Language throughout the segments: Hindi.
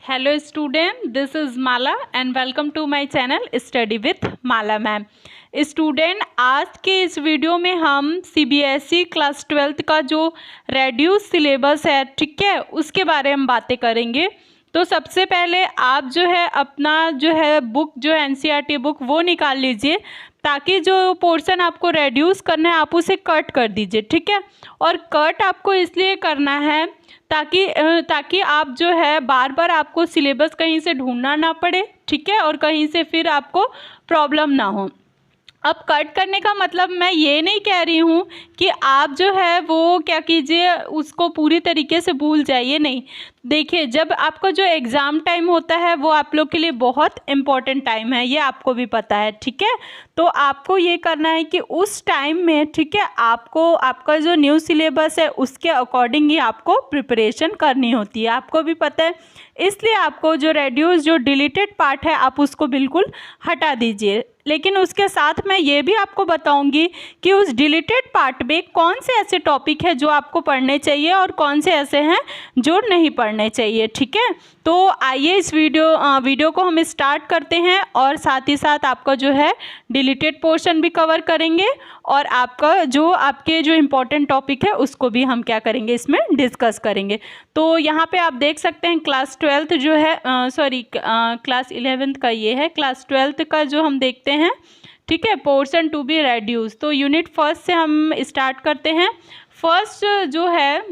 Hello student, this is Mala and welcome to my channel Study with Mala ma'am. Student, आज के इस वीडियो में हम CBSE क्लास 12th का जो रेड्यूस सिलेबस है, ठीक है, उसके बारे में बातें करेंगे। तो सबसे पहले आप जो है अपना जो है बुक जो है NCERT बुक वो निकाल लीजिए, ताकि जो पोर्शन आपको रेड्यूस करना है आप उसे कट कर दीजिए, ठीक है। और कट आपको इसलिए करना है ताकि आप जो है बार बार आपको सिलेबस कहीं से ढूंढना ना पड़े, ठीक है, और कहीं से फिर आपको प्रॉब्लम ना हो। अब कट करने का मतलब मैं ये नहीं कह रही हूँ कि आप जो है वो क्या कीजिए, उसको पूरी तरीके से भूल जाइए, नहीं। देखिए, जब आपका जो एग्ज़ाम टाइम होता है वो आप लोग के लिए बहुत इम्पॉर्टेंट टाइम है, ये आपको भी पता है, ठीक है। तो आपको ये करना है कि उस टाइम में, ठीक है, आपको आपका जो न्यू सिलेबस है उसके अकॉर्डिंग ही आपको प्रिपरेशन करनी होती है, आपको भी पता है। इसलिए आपको जो रेड्यूस जो डिलीटेड पार्ट है आप उसको बिल्कुल हटा दीजिए। लेकिन उसके साथ मैं ये भी आपको बताऊंगी कि उस डिलीटेड पार्ट में कौन से ऐसे टॉपिक है जो आपको पढ़ने चाहिए और कौन से ऐसे हैं जो नहीं पढ़ने चाहिए, ठीक है। तो आइए इस वीडियो को हम स्टार्ट करते हैं, और साथ ही साथ आपका जो है डिलीटेड पोर्शन भी कवर करेंगे, और आपके जो इम्पोर्टेंट टॉपिक है उसको भी हम क्या करेंगे, इसमें डिस्कस करेंगे। तो यहाँ पे आप देख सकते हैं क्लास 12th जो है क्लास 11th का ये है, क्लास 12th का जो हम देखते हैं, ठीक है, पोर्शन टू बी रेड्यूस। तो यूनिट फर्स्ट से हम स्टार्ट करते हैं। फर्स्ट जो है,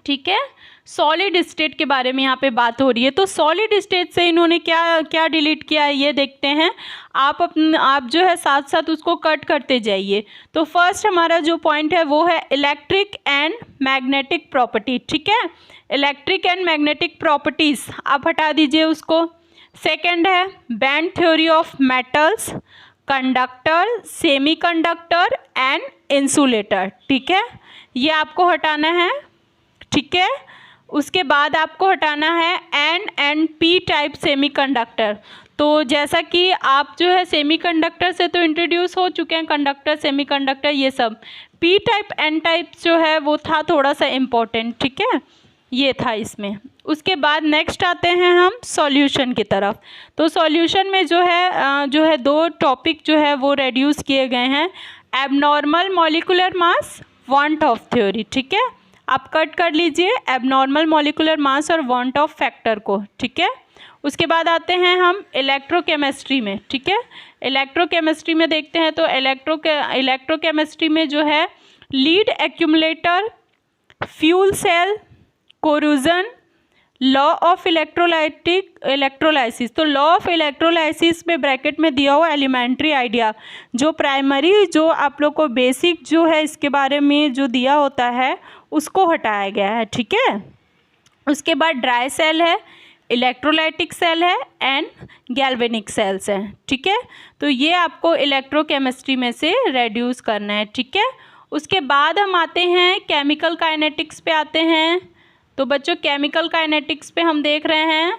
ठीक है, सॉलिड स्टेट के बारे में यहाँ पे बात हो रही है। तो सॉलिड स्टेट से इन्होंने क्या क्या डिलीट किया है ये देखते हैं। आप जो है साथ साथ उसको कट करते जाइए। तो फर्स्ट हमारा जो पॉइंट है वो है इलेक्ट्रिक एंड मैग्नेटिक प्रॉपर्टी, ठीक है, इलेक्ट्रिक एंड मैग्नेटिक प्रॉपर्टीज़ आप हटा दीजिए उसको। सेकेंड है band theory of metals, conductor, semi conductor and insulator, ठीक है, ये आपको हटाना है, ठीक है। उसके बाद आपको हटाना है एन पी टाइप सेमीकंडक्टर। तो जैसा कि आप जो है सेमीकंडक्टर से तो इंट्रोड्यूस हो चुके हैं, कंडक्टर, सेमीकंडक्टर, ये सब। पी टाइप एन टाइप जो है वो था थोड़ा सा इम्पोर्टेंट, ठीक है, ये था इसमें। उसके बाद नेक्स्ट आते हैं हम सॉल्यूशन की तरफ। तो सॉल्यूशन में जो है दो टॉपिक जो है वो रेड्यूस किए गए हैं, abnormal molecular mass, want of theory, ठीक है, आप कट कर लीजिए एबनॉर्मल मॉलिक्यूलर मास और वांट ऑफ फैक्टर को, ठीक है। उसके बाद आते हैं हम इलेक्ट्रोकेमिस्ट्री में, ठीक है, इलेक्ट्रोकेमिस्ट्री में देखते हैं। तो इलेक्ट्रोकेमिस्ट्री में जो है lead accumulator, fuel cell, corrosion, law of electrolysis. तो लॉ ऑफ इलेक्ट्रोलाइसिस में ब्रैकेट में दिया हुआ एलिमेंट्री आइडिया, जो प्राइमरी जो आप लोग को बेसिक जो है इसके बारे में जो दिया होता है उसको हटाया गया है, ठीक है। उसके बाद ड्राई सेल है, इलेक्ट्रोलाइटिक सेल है एंड गैल्वेनिक सेल्स हैं, ठीक है। तो ये आपको इलेक्ट्रोकेमिस्ट्री में से रेड्यूस करना है, ठीक है। उसके बाद हम आते हैं केमिकल काइनेटिक्स पे आते हैं। तो बच्चों केमिकल काइनेटिक्स पे हम देख रहे हैं,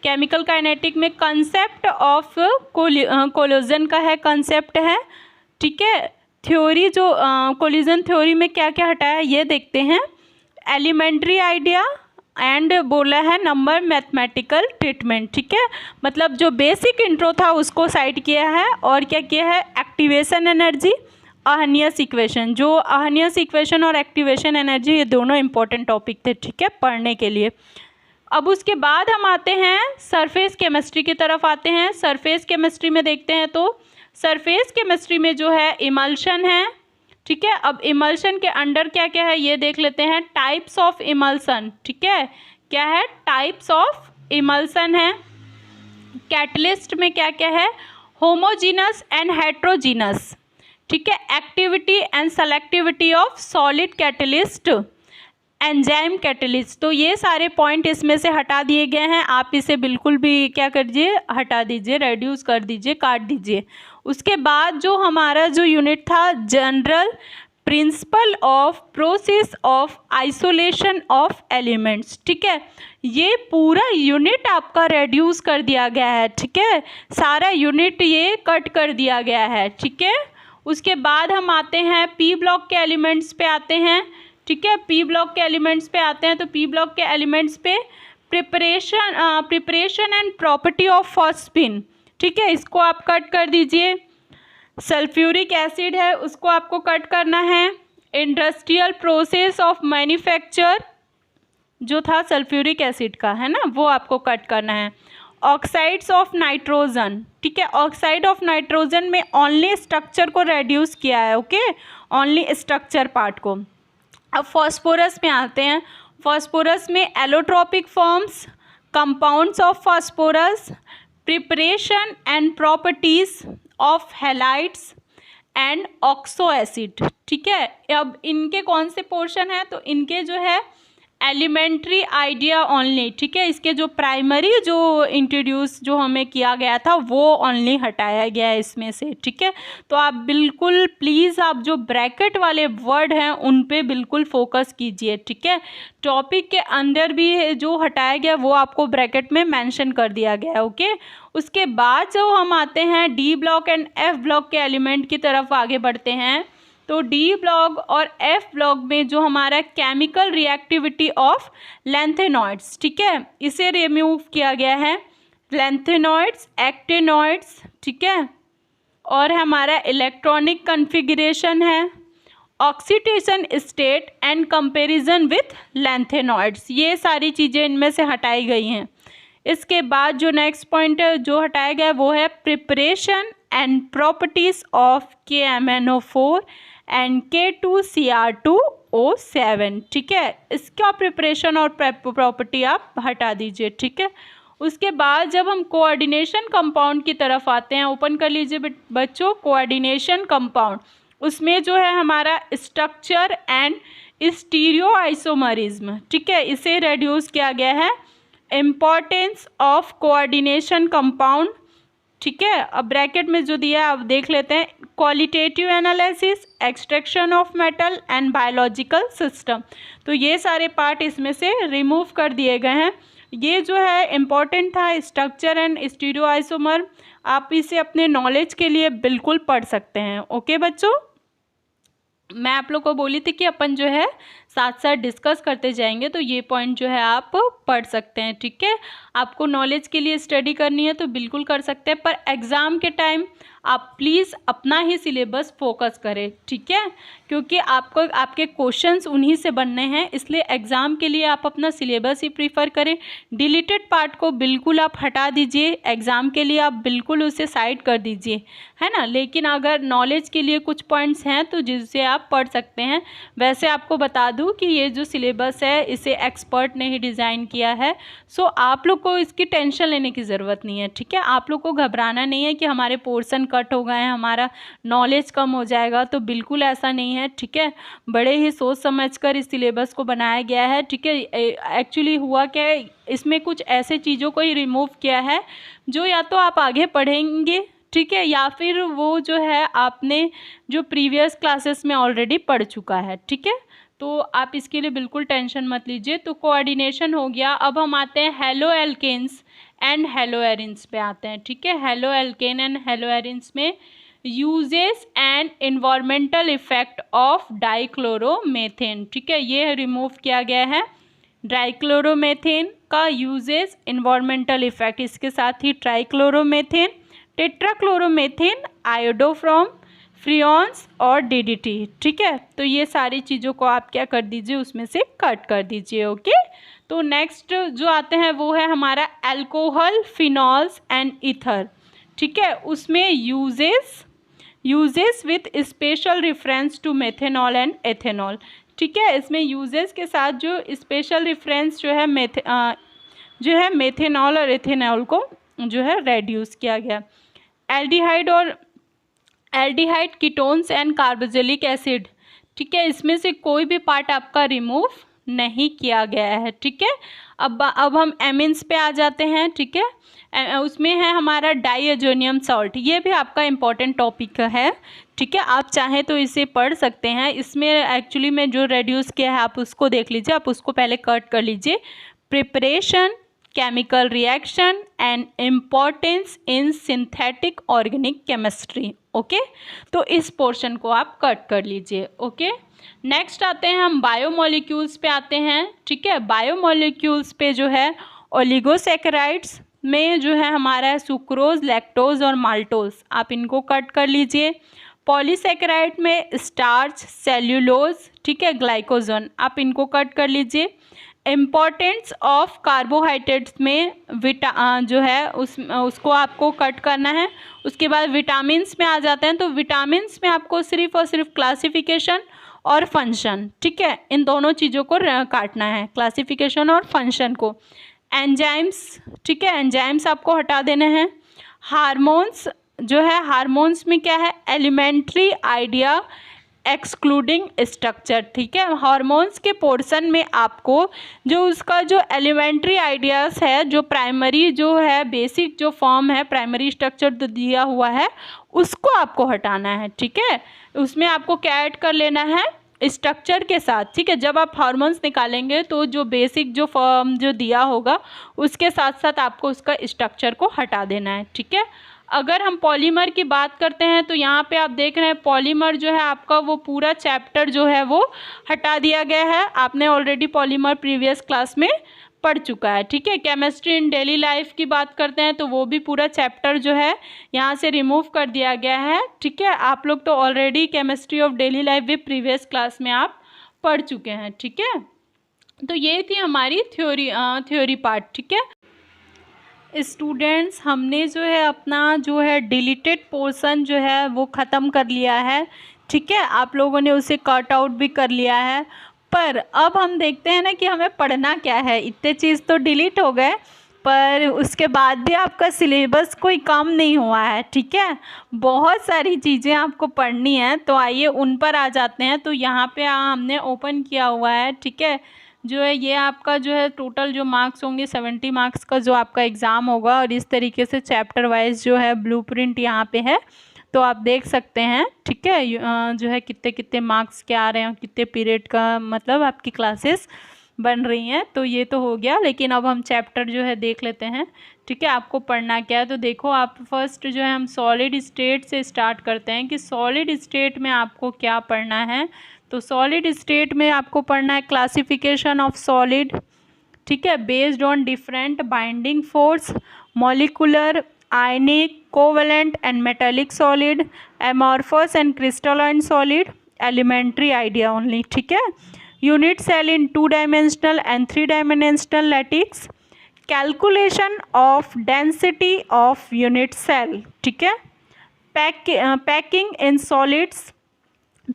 केमिकल काइनेटिक में कंसेप्ट ऑफ कोलिजन का है, कंसेप्ट है, ठीक है। थ्योरी जो कोलिजन थ्योरी में क्या क्या हटाया ये देखते हैं, एलिमेंट्री आइडिया एंड बोला है नंबर मैथमेटिकल ट्रीटमेंट, ठीक है, मतलब जो बेसिक इंट्रो था उसको साइड किया है, और क्या किया है, एक्टिवेशन एनर्जी, अर्नस्ट इक्वेशन। जो अर्नस्ट इक्वेशन और एक्टिवेशन एनर्जी ये दोनों इंपॉर्टेंट टॉपिक थे, ठीक है, पढ़ने के लिए। अब उसके बाद हम आते हैं सरफेस केमिस्ट्री की तरफ आते हैं। सरफेस केमिस्ट्री में देखते हैं, तो सरफेस केमिस्ट्री में जो है इमल्शन है, ठीक है। अब इमल्शन के अंडर क्या क्या है ये देख लेते हैं, टाइप्स ऑफ इमल्शन, ठीक है, क्या है, टाइप्स ऑफ इमल्शन है। कैटलिस्ट में क्या क्या है, होमोजीनस एंड हेट्रोजीनस, ठीक है, activity and selectivity of solid catalyst, enzyme catalyst. तो ये सारे पॉइंट इसमें से हटा दिए गए हैं, आप इसे बिल्कुल भी क्या करिए, हटा दीजिए, रेड्यूस कर दीजिए, काट दीजिए। उसके बाद जो हमारा जो यूनिट था general principle of process of isolation of elements, ठीक है, ये पूरा यूनिट आपका रेड्यूस कर दिया गया है, ठीक है, सारा यूनिट ये कट कर दिया गया है, ठीक है। उसके बाद हम आते हैं पी ब्लॉक के एलिमेंट्स पे आते हैं, ठीक है, पी ब्लॉक के एलिमेंट्स पे आते हैं। तो पी ब्लॉक के एलिमेंट्स पे preparation and property of phosphine, ठीक है, इसको आप कट कर दीजिए। सल्फ्यूरिक एसिड है, उसको आपको कट करना है। इंडस्ट्रियल प्रोसेस ऑफ मैन्युफैक्चर जो था सल्फ्यूरिक एसिड का, है ना, वो आपको कट करना है। ऑक्साइड्स ऑफ नाइट्रोजन, ठीक है, ऑक्साइड ऑफ नाइट्रोजन में ओनली स्ट्रक्चर को रेड्यूस किया है, ओके, ओनली स्ट्रक्चर पार्ट को। अब फॉस्फोरस में आते हैं। फॉस्फोरस में allotropic forms, compounds of phosphorus, preparation and properties of halides and oxo acid, ठीक है। अब इनके कौन से पोर्शन है, तो इनके जो है एलिमेंट्री आइडिया ओनली, ठीक है, इसके जो प्राइमरी जो इंट्रोड्यूस जो हमें किया गया था वो ओनली हटाया गया है इसमें से, ठीक है। तो आप बिल्कुल प्लीज़ आप जो ब्रैकेट वाले वर्ड हैं उन पे बिल्कुल फोकस कीजिए, ठीक है। टॉपिक के अंदर भी जो हटाया गया वो आपको ब्रैकेट में मेंशन कर दिया गया है, ओके। उसके बाद जो हम आते हैं D block and F block के एलिमेंट की तरफ आगे बढ़ते हैं, तो डी ब्लॉक और एफ ब्लॉक में जो हमारा केमिकल रिएक्टिविटी ऑफ लैंथेनॉइड्स, ठीक है, इसे रिमूव किया गया है। लैंथेनॉइड्स, एक्टिनॉइड्स, ठीक है, और हमारा इलेक्ट्रॉनिक कन्फिगरेशन है, oxidation state and comparison with lanthanoids, ये सारी चीज़ें इनमें से हटाई गई हैं। इसके बाद जो नेक्स्ट पॉइंट जो हटाया गया वो है preparation and properties of KMnO4 and K2Cr2O7, ठीक है, इसका प्रिपरेशन और प्रॉपर्टी आप हटा दीजिए, ठीक है। उसके बाद जब हम कोऑर्डिनेशन कंपाउंड की तरफ आते हैं, ओपन कर लीजिए बच्चों, कोऑर्डिनेशन कंपाउंड, उसमें जो है हमारा स्ट्रक्चर एंड स्टीरियो आइसोमरिज्म, ठीक है, इसे रेड्यूस किया गया है। इम्पॉर्टेंस ऑफ कोऑर्डिनेशन कंपाउंड, ठीक है, अब ब्रैकेट में जो दिया है आप देख लेते हैं। Qualitative analysis, extraction of metal and biological system, तो ये सारे पार्ट इसमें से रिमूव कर दिए गए हैं। ये जो है इम्पॉर्टेंट था, स्ट्रक्चर एंड स्टीरियो आइसोमर, आप इसे अपने नॉलेज के लिए बिल्कुल पढ़ सकते हैं, ओके बच्चों। मैं आप लोग को बोली थी कि अपन जो है साथ साथ डिस्कस करते जाएंगे, तो ये पॉइंट जो है आप पढ़ सकते हैं, ठीक है। आपको नॉलेज के लिए स्टडी करनी है तो बिल्कुल कर सकते हैं, पर एग्ज़ाम के टाइम आप प्लीज़ अपना ही सिलेबस फोकस करें, ठीक है, क्योंकि आपको आपके क्वेश्चंस उन्हीं से बनने हैं, इसलिए एग्ज़ाम के लिए आप अपना सिलेबस ही प्रीफर करें। डिलीटेड पार्ट को बिल्कुल आप हटा दीजिए, एग्ज़ाम के लिए आप बिल्कुल उसे साइड कर दीजिए, है ना। लेकिन अगर नॉलेज के लिए कुछ पॉइंट्स हैं तो जिससे आप पढ़ सकते हैं। वैसे आपको बता दूं कि ये जो सिलेबस है इसे एक्सपर्ट ने ही डिज़ाइन किया है, सो आप लोग को इसकी टेंशन लेने की ज़रूरत नहीं है, ठीक है। आप लोग को घबराना नहीं है कि हमारे पोर्शन कट हो गए हैं, हमारा नॉलेज कम हो जाएगा, तो बिल्कुल ऐसा नहीं है, ठीक है। बड़े ही सोच समझकर इस सिलेबस को बनाया गया है, ठीक है। एक्चुअली हुआ क्या है, इसमें कुछ ऐसे चीज़ों को ही रिमूव किया है जो या तो आप आगे पढ़ेंगे, ठीक है, या फिर वो जो है आपने जो प्रीवियस क्लासेस में ऑलरेडी पढ़ चुका है, ठीक है। तो आप इसके लिए बिल्कुल टेंशन मत लीजिए। तो कोऑर्डिनेशन हो गया। अब हम आते हैं haloalkanes and haloarenes पे आते हैं, ठीक है। Haloalkane and haloarenes में uses and environmental effect of dichloromethane, ठीक है, ये रिमूव किया गया है। डाइक्लोरोमेथेन का यूजेस, इन्वायरमेंटल इफेक्ट, इसके साथ ही ट्राइक्लोरोमेथेन, टेट्राक्लोरोमेथेन, आयोडोफ्रॉम, फ्रियॉन्स और डीडीटी, ठीक है। तो ये सारी चीज़ों को आप क्या कर दीजिए, उसमें से कट कर दीजिए, ओके। तो नेक्स्ट जो आते हैं वो है हमारा अल्कोहल, फिनॉल्स एंड ईथर, ठीक है। उसमें uses with special reference to methanol and ethanol, ठीक है। इसमें यूजेस के साथ जो स्पेशल रेफरेंस जो है मेथेनॉल और एथेनॉल को जो है रेड्यूस किया गया। Aldehyde, ketones and carboxylic acid, ठीक है, इसमें से कोई भी पार्ट आपका रिमूव नहीं किया गया है, ठीक है। अब हम एमिन्स पे आ जाते हैं, ठीक है। उसमें है हमारा डाइअजोनियम सॉल्ट, ये भी आपका इम्पॉर्टेंट टॉपिक है, ठीक है। आप चाहें तो इसे पढ़ सकते हैं। इसमें एक्चुअली में जो रेड्यूस किया है आप उसको देख लीजिए, आप उसको पहले कट कर लीजिए। Preparation, chemical reaction and importance in synthetic organic chemistry, okay. तो इस पोर्शन को आप कट कर लीजिए, ओके। नेक्स्ट आते हैं हम बायोमोलिक्यूल्स पे आते हैं, ठीक है। बायोमोलिक्यूल्स पे जो है ओलिगोसैकेराइड्स में जो है हमारा है सुक्रोज, लैक्टोज और माल्टोज, आप इनको कट कर लीजिए। पॉलीसैकेराइड में स्टार्च, सेल्यूलोज, ठीक है, ग्लाइकोजन, आप इनको कट कर लीजिए। इम्पॉर्टेंस ऑफ कार्बोहाइड्रेट्स में जो है उसको आपको कट करना है। उसके बाद विटामिन्स में आ जाते हैं, तो विटामिन्स में आपको सिर्फ और सिर्फ क्लासिफिकेशन और फंक्शन, ठीक है, इन दोनों चीज़ों को काटना है, क्लासिफिकेशन और फंक्शन को। एंजाइम्स, ठीक है, एंजाइम्स आपको हटा देने हैं। हार्मोन्स जो है, हार्मोन्स में क्या है, एलिमेंट्री आइडिया एक्सक्लूडिंग स्ट्रक्चर, ठीक है, हार्मोन्स के पोर्शन में आपको जो उसका जो एलिमेंट्री आइडियाज़ है, जो प्राइमरी जो है, बेसिक जो फॉर्म है, प्राइमरी स्ट्रक्चर जो दिया हुआ है उसको आपको हटाना है, ठीक है। उसमें आपको क्या ऐड कर लेना है, स्ट्रक्चर के साथ, ठीक है। जब आप हार्मोन्स निकालेंगे तो जो बेसिक जो फॉर्म जो दिया होगा उसके साथ साथ आपको उसका स्ट्रक्चर को हटा देना है, ठीक है। अगर हम पॉलीमर की बात करते हैं तो यहाँ पे आप देख रहे हैं पॉलीमर जो है आपका वो पूरा चैप्टर जो है वो हटा दिया गया है। आपने ऑलरेडी पॉलीमर प्रीवियस क्लास में पढ़ चुका है, ठीक है। केमिस्ट्री इन डेली लाइफ की बात करते हैं तो वो भी पूरा चैप्टर जो है यहाँ से रिमूव कर दिया गया है, ठीक है। आप लोग तो already chemistry of daily life भी प्रीवियस क्लास में आप पढ़ चुके हैं, ठीक है। तो ये थी हमारी थ्योरी पार्ट, ठीक है। स्टूडेंट्स, हमने जो है अपना जो है डिलीटेड पोर्शन जो है वो ख़त्म कर लिया है, ठीक है। आप लोगों ने उसे कट आउट भी कर लिया है, पर अब हम देखते हैं ना कि हमें पढ़ना क्या है। इतने चीज़ तो डिलीट हो गए, पर उसके बाद भी आपका सिलेबस कोई कम नहीं हुआ है, ठीक है। बहुत सारी चीज़ें आपको पढ़नी है, तो आइए उन पर आ जाते हैं। तो यहाँ पे हमने ओपन किया हुआ है, ठीक है। जो है ये आपका जो है टोटल जो मार्क्स होंगे 70 मार्क्स का जो आपका एग्ज़ाम होगा, और इस तरीके से चैप्टर वाइज जो है ब्लूप्रिंट यहाँ पे है, तो आप देख सकते हैं, ठीक है। जो है कितने कितने मार्क्स के आ रहे हैं, कितने पीरियड का मतलब आपकी क्लासेस बन रही हैं। तो ये तो हो गया, लेकिन अब हम चैप्टर जो है देख लेते हैं, ठीक है। आपको पढ़ना क्या है, तो देखो आप फर्स्ट जो है हम सॉलिड स्टेट से स्टार्ट करते हैं कि सॉलिड स्टेट में आपको क्या पढ़ना है। तो सॉलिड स्टेट में आपको पढ़ना है क्लासिफिकेशन ऑफ सॉलिड, ठीक है, based on different binding force, molecular, ionic, covalent and metallic solid, amorphous and crystalline solid, elementary idea only, ठीक है। Unit cell in 2 dimensional and 3 dimensional lattices, calculation of density of unit cell, ठीक है। Packing in solids,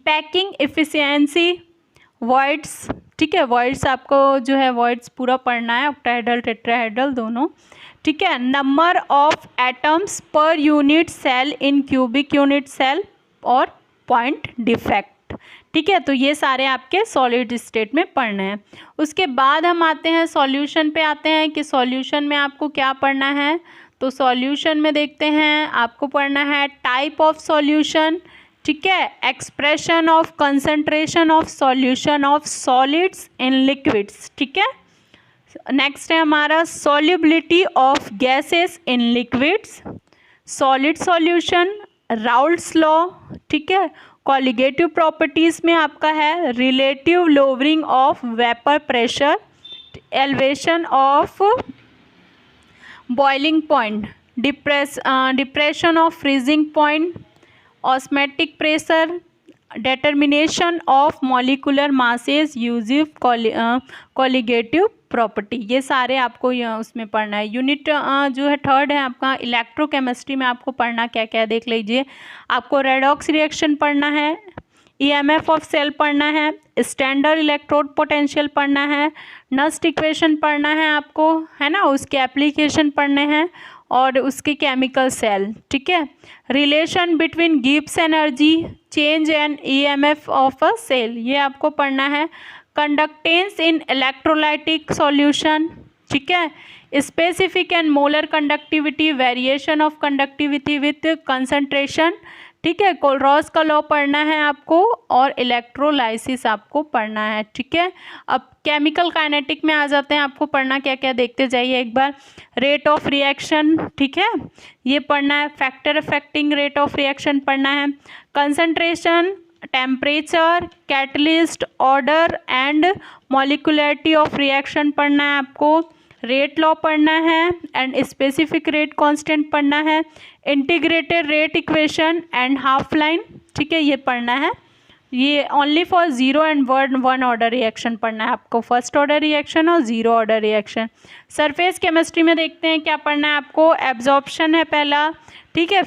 packing efficiency, voids, ठीक है, वॉइड्स आपको जो है वॉइड्स पूरा पढ़ना है, ऑक्टाहेड्रल टेट्राहेड्रल दोनों, ठीक है। Number of atoms per unit cell in cubic unit cell और पॉइंट डिफेक्ट, ठीक है। तो ये सारे आपके सॉलिड स्टेट में पढ़ने हैं। उसके बाद हम आते हैं सॉल्यूशन पे, आते हैं कि सॉल्यूशन में आपको क्या पढ़ना है। तो सॉल्यूशन में देखते हैं आपको पढ़ना है टाइप ऑफ सॉल्यूशन, ठीक है, expression of concentration of solution of solids in liquids, ठीक है। नेक्स्ट है हमारा solubility of gases in liquids, solid solution, Raoult's law, ठीक है। कॉलिगेटिव प्रॉपर्टीज़ में आपका है relative lowering of vapour pressure, elevation of boiling point, depression of freezing point, osmotic pressure, determination of molecular masses यूजिव कॉलिगेटिव प्रॉपर्टी, ये सारे आपको उसमें पढ़ना है। यूनिट जो है थर्ड है आपका इलेक्ट्रोकेमिस्ट्री में आपको पढ़ना क्या क्या है देख लीजिए। आपको रेडॉक्स रिएक्शन पढ़ना है, ईएमएफ ऑफ सेल पढ़ना है, स्टैंडर्ड इलेक्ट्रोड पोटेंशियल पढ़ना है, नस्ट इक्वेशन पढ़ना है आपको, है ना, उसके एप्लीकेशन पढ़ने हैं और उसके केमिकल सेल, ठीक है। Relation between Gibbs energy change and EMF of a cell, ये आपको पढ़ना है। कंडक्टेंस इन इलेक्ट्रोलाइटिक सॉल्यूशन, ठीक है। Specific and molar conductivity, variation of conductivity with concentration, ठीक है। कोलरॉस का लॉ पढ़ना है आपको और इलेक्ट्रोलाइसिस आपको पढ़ना है, ठीक है। अब केमिकल काइनेटिक में आ जाते हैं, आपको पढ़ना क्या क्या देखते जाइए एक बार। रेट ऑफ रिएक्शन, ठीक है, ये पढ़ना है। Factor affecting rate of reaction पढ़ना है। Concentration, temperature, catalyst, order and molecularity of reaction पढ़ना है आपको। रेट लॉ पढ़ना है एंड स्पेसिफिक रेट कांस्टेंट पढ़ना है, integrated rate equation and half line, ठीक है, ये पढ़ना है। ये only for zero and one order reaction पढ़ना है आपको, फर्स्ट ऑर्डर रिएक्शन और zero order reaction. Surface chemistry में देखते हैं क्या पढ़ना है आपको। एब्जॉर्प्शन है पहला, ठीक है,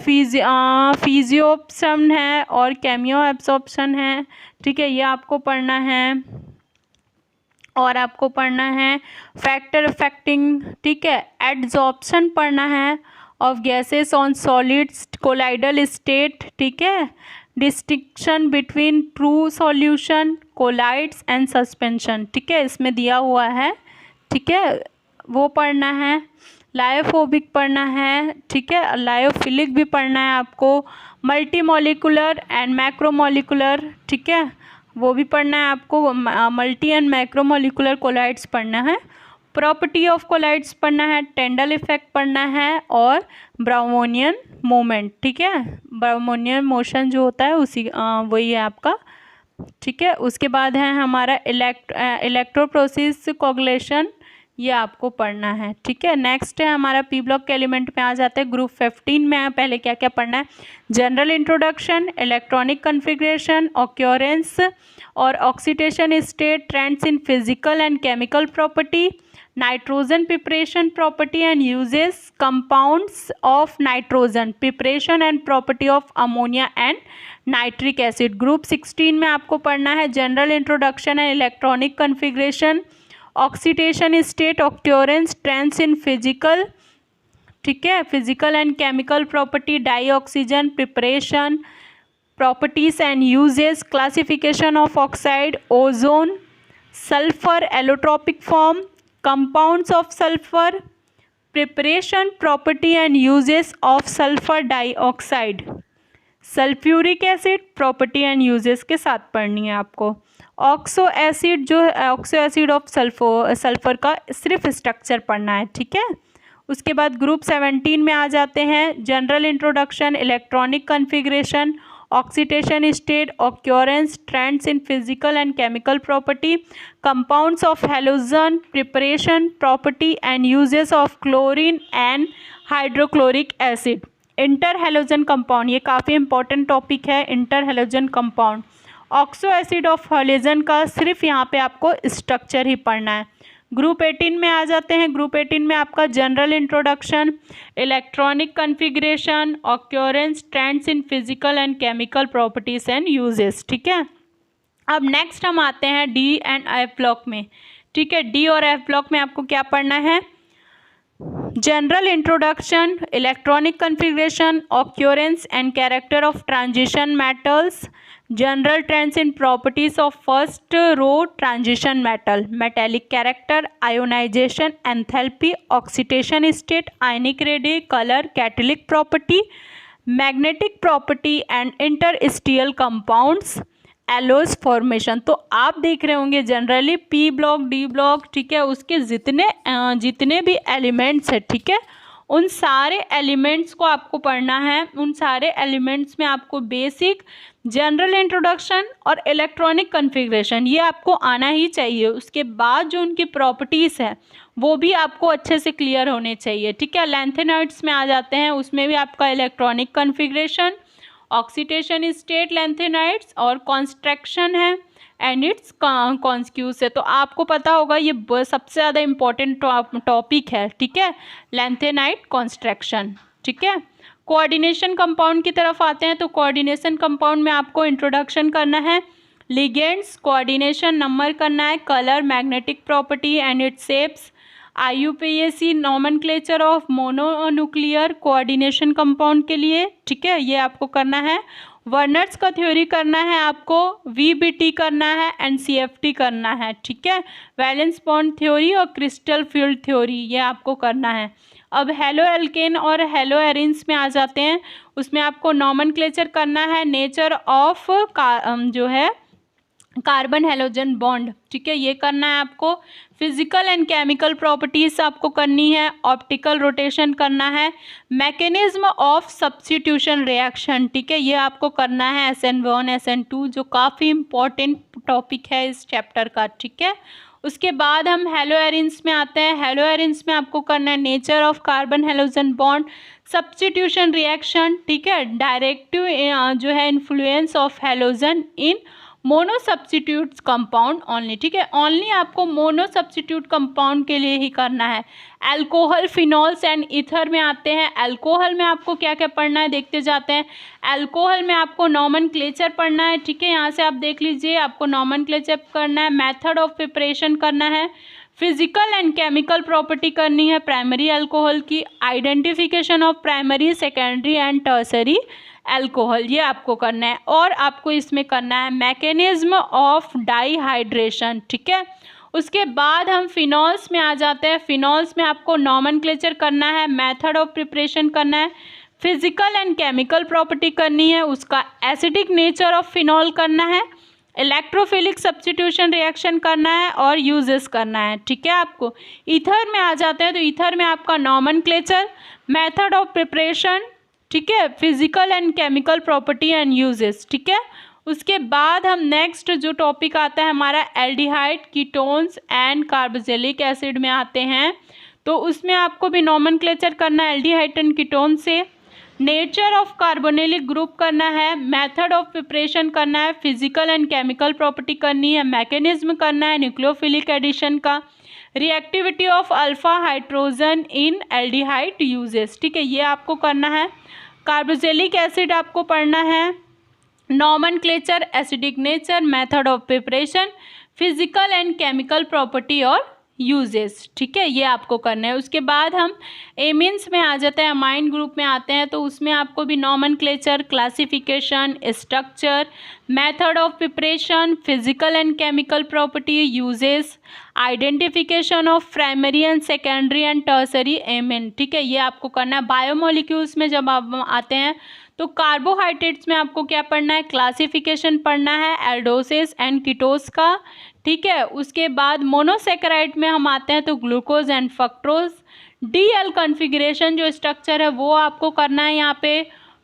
फिजियोप्शन है और केमियो एब्जॉर्प्शन है, ठीक है, ये आपको पढ़ना है। और आपको पढ़ना है फैक्टर अफेक्टिंग, ठीक है, एडजॉर्प्शन पढ़ना है of gases on solids, colloidal state, ठीक है, distinction between true solution, colloids and suspension, ठीक है, इसमें दिया हुआ है, ठीक है, वो पढ़ना है। लायोफोबिक पढ़ना है, ठीक है, लायोफिलिक भी पढ़ना है आपको। मल्टीमोलिकुलर एंड मैक्रोमोलिकुलर, ठीक है, वो भी पढ़ना है आपको। मल्टी एंड मैक्रोमोलिकुलर कोलाइड्स पढ़ना है। प्रॉपर्टी ऑफ कोलाइड्स पढ़ना है, टेंडल इफेक्ट पढ़ना है और ब्राउमोनियन मूवमेंट, ठीक है, ब्राउमोनियन मोशन जो होता है उसी वही है आपका, ठीक है। उसके बाद है हमारा इलेक्ट्रोप्रोसेस कोगुलेशन, ये आपको पढ़ना है, ठीक है। नेक्स्ट है हमारा पी ब्लॉक के एलिमेंट में आ जाते हैं ग्रुप 15 में। पहले क्या क्या पढ़ना है, general introduction, electronic configuration, occurrence और oxidation state, trends in physical and chemical property, nitrogen preparation property and uses, compounds of nitrogen, preparation and property of ammonia and nitric acid. Group 16 में आपको पढ़ना है general introduction and electronic configuration, oxidation state, occurrence, trends in physical, ठीक है, physical and chemical property, dioxygen, preparation, properties and uses, classification of oxide, ozone, sulphur allotropic form, compounds of sulphur, preparation, property and uses of sulphur dioxide, sulphuric acid, property and uses के साथ पढ़नी है आपको। ऑक्सो एसिड जो है, ऑक्सो एसिड ऑफ सल्फर का सिर्फ स्ट्रक्चर पढ़ना है, ठीक है। उसके बाद ग्रुप 17 में आ जाते हैं general introduction, electronic configuration, oxidation state, occurrence, trends in physical and chemical property, compounds of halogen, preparation, property and uses of chlorine and hydrochloric acid. Interhalogen compound, ये काफ़ी इंपॉर्टेंट टॉपिक है, interhalogen compound. Oxoacid of halogen का सिर्फ यहाँ पे आपको स्ट्रक्चर ही पढ़ना है। ग्रुप 18 में आ जाते हैं। ग्रुप 18 में आपका general introduction, electronic configuration, occurrence, trends in physical and chemical properties and uses, ठीक है। अब नेक्स्ट हम आते हैं डी एंड एफ ब्लॉक में, ठीक है। डी और एफ ब्लॉक में आपको क्या पढ़ना है, general introduction, electronic configuration, occurrence and character of transition metals, general trends in properties of first row transition metal, metallic character, ionisation, enthalpy, oxidation state, ionic radii, colour, catalytic property, magnetic property and interstitial compounds, alloys formation. तो आप देख रहे होंगे generally P block, D block, ठीक है, उसके जितने भी एलिमेंट्स हैं, ठीक है, उन सारे एलिमेंट्स को आपको पढ़ना है। उन सारे एलिमेंट्स में आपको बेसिक, जनरल इंट्रोडक्शन और इलेक्ट्रॉनिक कन्फिग्रेशन ये आपको आना ही चाहिए। उसके बाद जो उनकी प्रॉपर्टीज़ है वो भी आपको अच्छे से क्लियर होने चाहिए, ठीक है। लैंथेनाइड्स में आ जाते हैं, उसमें भी आपका electronic configuration, oxidation state lanthanides और कॉन्स्ट्रक्शन है एंड इट्स कॉन्स्क्यूज है। तो आपको पता होगा ये सबसे ज़्यादा इम्पॉर्टेंट टॉपिक है, ठीक है, लैंथेनाइड कॉन्स्ट्रक्शन, ठीक है। कोऑर्डिनेशन कंपाउंड की तरफ आते हैं। तो कोऑर्डिनेशन कंपाउंड में आपको इंट्रोडक्शन करना है, लिगेंड्स, कोऑर्डिनेशन, नंबर करना है, colour, magnetic property and it's shapes, IUPAC nomenclature of mononuclear coordination compound के लिए, ठीक है, ये आपको करना है। वर्नर्स का थ्योरी करना है आपको, VBT करना है एंड CFT करना है, ठीक है। वैलेंस बॉन्ड थ्योरी और क्रिस्टल फील्ड थ्योरी ये आपको करना है। अब हेलो एल्केन और हेलो एरिन्स में आ जाते हैं। उसमें आपको नॉमेनक्लेचर करना है, नेचर ऑफ जो है कार्बन हेलोजन बॉन्ड, ठीक है, ये करना है आपको। फिजिकल एंड केमिकल प्रॉपर्टीज आपको करनी है, ऑप्टिकल रोटेशन करना है, मैकेनिज्म ऑफ सब्स्टिट्यूशन रिएक्शन, ठीक है, ये आपको करना है। SN1 SN2 जो काफ़ी इम्पोर्टेंट टॉपिक है इस चैप्टर का, ठीक है। उसके बाद हम हेलोएरिन्स में आते हैं। हेलोएरिन्स में आपको करना है nature of carbon halogen bond, substitution reaction, ठीक है, डायरेक्टिव जो है influence of halogen in mono substitute compound only, ठीक है, ओनली आपको मोनो सब्स्टिट्यूट कंपाउंड के लिए ही करना है। अल्कोहल, फिनॉल्स एंड ईथर में आते हैं। अल्कोहल में आपको क्या क्या पढ़ना है देखते जाते हैं। अल्कोहल में आपको नॉमेनक्लेचर पढ़ना है, ठीक है, यहाँ से आप देख लीजिए, आपको नॉमेनक्लेचर करना है, मेथड ऑफ प्रिपरेशन करना है, फिजिकल एंड केमिकल प्रॉपर्टी करनी है प्राइमरी अल्कोहल की, identification of primary, secondary and tertiary alcohol, ये आपको करना है। और आपको इसमें करना है मैकेनिज्म ऑफ डाइहाइड्रेशन, ठीक है। उसके बाद हम फिनॉल्स में आ जाते हैं। फिनॉल्स में आपको नॉमेनक्लेचर करना है, मेथड ऑफ प्रिपरेशन करना है, फिजिकल एंड केमिकल प्रॉपर्टी करनी है, उसका एसिडिक नेचर ऑफ फिनॉल करना है, इलेक्ट्रोफिलिक सब्स्टिट्यूशन रिएक्शन करना है और यूजेस करना है, ठीक है। आपको ईथर में आ जाते हैं तो ईथर में आपका नॉमेनक्लेचर, मेथड ऑफ प्रिपरेशन, ठीक है, physical and chemical property and uses, ठीक है। उसके बाद हम नेक्स्ट जो टॉपिक आता है हमारा aldehyde, ketones and carboxylic acid में आते हैं। तो उसमें आपको भी नॉमेनक्लेचर करना है एल्डिहाइड एंड कीटोन से, नेचर ऑफ कार्बोनिलिक ग्रुप करना है, मेथड ऑफ प्रिपरेशन करना है, फिजिकल एंड केमिकल प्रॉपर्टी करनी है, मैकेनिज्म करना है न्यूक्लियोफिलिक एडिशन का, reactivity of alpha hydrogen in aldehyde uses, ठीक है, ये आपको करना है। कार्बोक्सिलिक एसिड आपको पढ़ना है, nomenclature, acidic nature, method of preparation, physical and chemical property और यूजेस, ठीक है, ये आपको करना है। उसके बाद हम एमीन्स में आ जाते हैं, अमाइन ग्रुप में आते हैं। तो उसमें आपको भी nomenclature, classification, structure, method of preparation, physical and chemical property, uses, identification of primary and secondary and tertiary amine, ठीक है, ये आपको करना है। बायोमोलिक्यूल्स में जब आप आते हैं तो कार्बोहाइड्रेट्स में आपको क्या पढ़ना है, क्लासिफिकेशन पढ़ना है एल्डोसिस एंड कीटोस का, ठीक है। उसके बाद मोनोसेकेराइड में हम आते हैं तो glucose and fructose, DL configuration जो स्ट्रक्चर है वो आपको करना है यहाँ पे।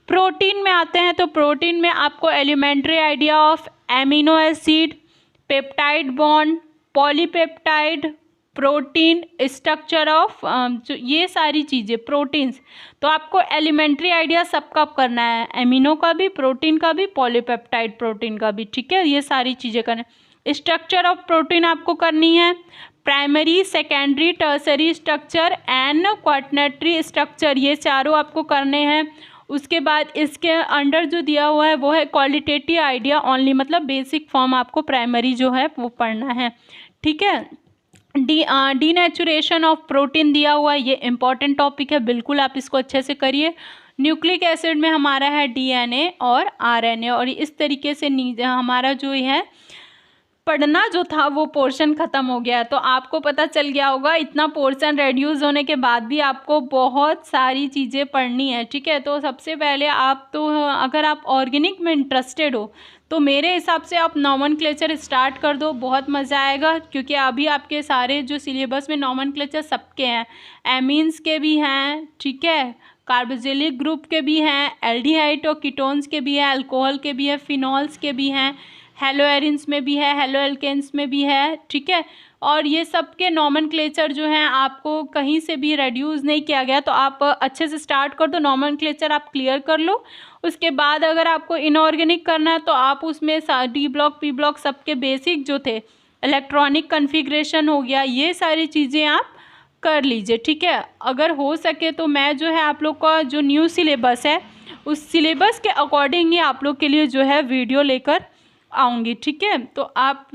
प्रोटीन में आते हैं तो प्रोटीन में आपको elementary idea of amino acid, peptide bond, polypeptide, protein, structure of ये सारी चीज़ें प्रोटीन्स, तो आपको एलिमेंट्री आइडिया सबका करना है, एमिनो का भी, प्रोटीन का भी, पॉलीपेप्टाइड प्रोटीन का भी, ठीक है, ये सारी चीज़ें करना है। स्ट्रक्चर ऑफ प्रोटीन आपको करनी है, primary, secondary, tertiary structure and quaternary structure, ये चारों आपको करने हैं। उसके बाद इसके अंडर जो दिया हुआ है वो है क्वालिटेटिव आइडिया ओनली, मतलब बेसिक फॉर्म आपको प्राइमरी जो है वो पढ़ना है, ठीक है। डीनेचुरेशन ऑफ प्रोटीन दिया हुआ है, ये इंपॉर्टेंट टॉपिक है, बिल्कुल आप इसको अच्छे से करिए। न्यूक्लिक एसिड में हमारा है डीएनए और आरएनए, और इस तरीके से हमारा जो है पढ़ना जो था वो पोर्शन ख़त्म हो गया है। तो आपको पता चल गया होगा इतना पोर्शन रेड्यूस होने के बाद भी आपको बहुत सारी चीज़ें पढ़नी है, ठीक है। तो सबसे पहले आप तो अगर आप ऑर्गेनिक में इंटरेस्टेड हो तो मेरे हिसाब से आप नॉमेनक्लेचर स्टार्ट कर दो, बहुत मज़ा आएगा, क्योंकि अभी आपके सारे जो सिलेबस में नॉमेनक्लेचर सबके हैं, एमीन्स के भी हैं, ठीक है, कार्बोक्सिलिक ग्रुप के भी हैं, एल्डिहाइड और कीटोन्स के भी हैं, अल्कोहल के भी हैं, फिनॉल्स के भी हैं, हेलोएरिन्स में भी है, हेलो एल्केन्स में भी है, ठीक है। और ये सब के नॉमेनक्लेचर जो हैं आपको कहीं से भी रेड्यूस नहीं किया गया, तो आप अच्छे से स्टार्ट कर दो, नॉमेनक्लेचर आप क्लियर कर लो। उसके बाद अगर आपको इनऑर्गेनिक करना है तो आप उसमें डी ब्लॉक, पी ब्लॉक सबके बेसिक जो थे, इलेक्ट्रॉनिक कन्फिग्रेशन हो गया, ये सारी चीज़ें आप कर लीजिए, ठीक है। अगर हो सके तो मैं जो है आप लोग का जो न्यू सिलेबस है उस सिलेबस के अकॉर्डिंग ही आप लोग के लिए जो है वीडियो लेकर आऊँगी, ठीक है। तो आप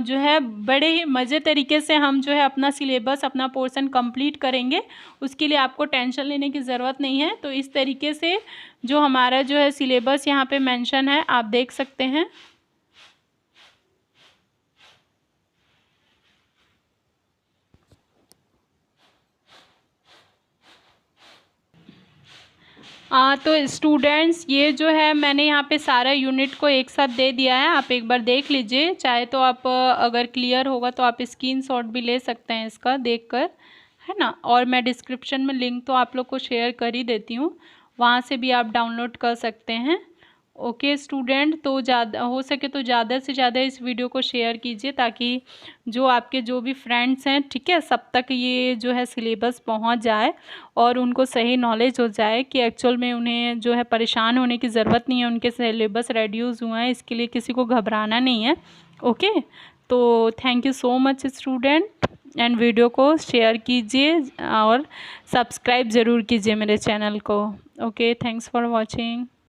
जो है बड़े ही मज़े तरीके से हम जो है अपना सिलेबस, अपना पोर्शन कंप्लीट करेंगे, उसके लिए आपको टेंशन लेने की ज़रूरत नहीं है। तो इस तरीके से जो हमारा जो है सिलेबस यहाँ पे मेंशन है आप देख सकते हैं। तो स्टूडेंट्स ये जो है मैंने यहाँ पे सारा यूनिट को एक साथ दे दिया है, आप एक बार देख लीजिए, चाहे तो आप अगर क्लियर होगा तो आप स्क्रीनशॉट भी ले सकते हैं इसका देखकर, है ना। और मैं डिस्क्रिप्शन में लिंक तो आप लोग को शेयर कर ही देती हूँ, वहाँ से भी आप डाउनलोड कर सकते हैं, ओके स्टूडेंट, तो ज़्यादा हो सके तो ज़्यादा से ज़्यादा इस वीडियो को शेयर कीजिए ताकि जो आपके जो भी फ्रेंड्स हैं, ठीक है, सब तक ये जो है सिलेबस पहुंच जाए और उनको सही नॉलेज हो जाए कि एक्चुअल में उन्हें जो है परेशान होने की ज़रूरत नहीं है। उनके सिलेबस रेड्यूस हुआ है, इसके लिए किसी को घबराना नहीं है। ओके, तो thank you so much student, and video को शेयर कीजिए और सब्सक्राइब ज़रूर कीजिए मेरे चैनल को। Okay, thanks for watching.